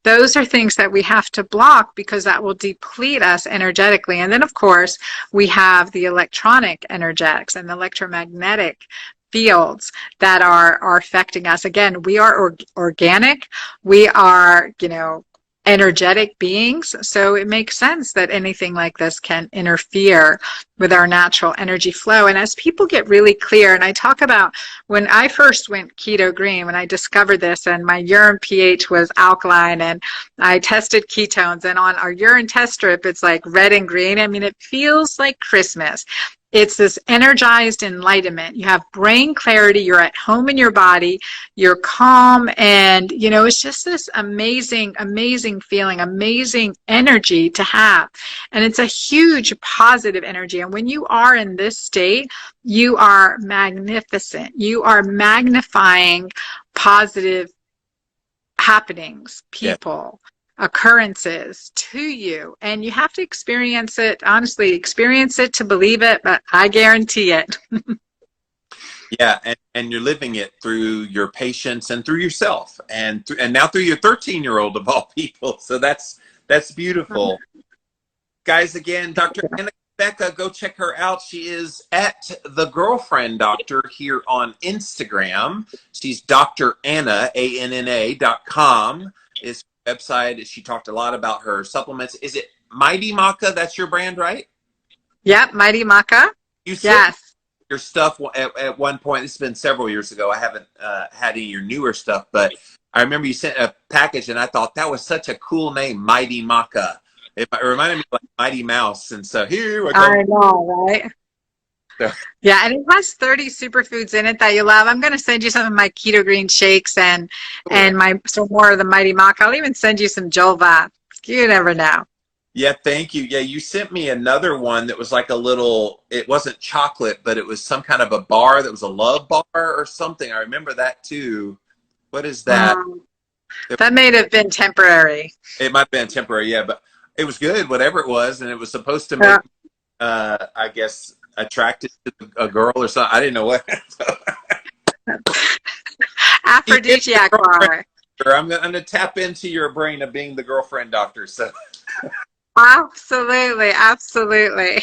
Those are things that we have to block because that will deplete us energetically. And then, of course, we have the electronic energetics and the electromagnetic fields that are affecting us. Again, we are organic. We are, energetic beings. So it makes sense that anything like this can interfere with our natural energy flow. And as people get really clear, and I talk about when I first went Keto-Green, when I discovered this and my urine pH was alkaline and I tested ketones, and on our urine test strip, it's like red and green. I mean, it feels like Christmas. It's this energized enlightenment. You have brain clarity. You're at home in your body. You're calm. And, it's just this amazing, amazing feeling, amazing energy to have. And it's a huge positive energy. And when you are in this state, you are magnificent. You are magnifying positive happenings, people. Yeah. Occurrences to you, and you have to experience it, honestly, experience it to believe it, but I guarantee it. Yeah, and you're living it through your patients and through yourself, and now through your 13-year-old of all people. So that's beautiful. Guys, again, Dr. Anna Cabeca, go check her out. She is at The Girlfriend Doctor here on Instagram. She's Dr. Anna, ANNA.com is website. She talked a lot about her supplements. Is it Mighty Maca? That's your brand, right? Yep, Mighty Maca. You said, yes. your stuff at one point. This has been several years ago. I haven't had any of your newer stuff, but I remember you sent a package, and I thought that was such a cool name, Mighty Maca. It reminded me of like Mighty Mouse, and so here I go. I know, right? So. Yeah, and it has 30 superfoods in it that you love. I'm going to send you some of my Keto-Green shakes and some more of the Mighty Maca. I'll even send you some Jolva. You never know. Yeah, thank you. Yeah, you sent me another one that was like a little, it wasn't chocolate, but it was some kind of a bar that was a love bar or something. I remember that too. What is that? That may have been temporary. It might have been temporary, yeah, but it was good, whatever it was, and it was supposed to make, I guess, attracted to a girl or something. I didn't know what. Aphrodisiac bar. I'm going to tap into your brain of being the girlfriend doctor. So. Absolutely, absolutely.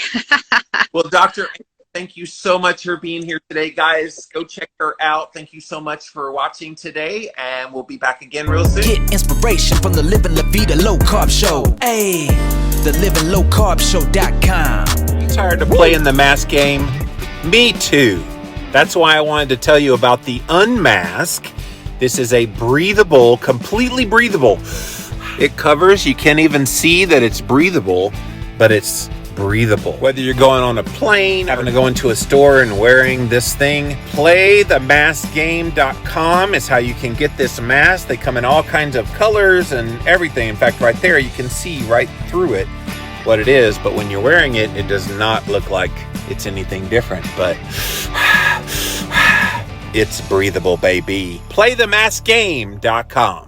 Well, Dr. Thank you so much for being here today, guys. Go check her out. Thank you so much for watching today, and we'll be back again real soon. Get inspiration from the Living La Vida Low Carb Show. Hey, the livinglowcarbshow.com. You tired of playing the mask game? Me too. That's why I wanted to tell you about the Unmask. This is a breathable, completely breathable. It covers, you can't even see that it's breathable, but it's breathable. Whether you're going on a plane, having to go into a store and wearing this thing, playthemaskgame.com is how you can get this mask. They come in all kinds of colors and everything. In fact, right there, you can see right through it what it is, but when you're wearing it, it does not look like it's anything different, but it's breathable, baby. Playthemaskgame.com.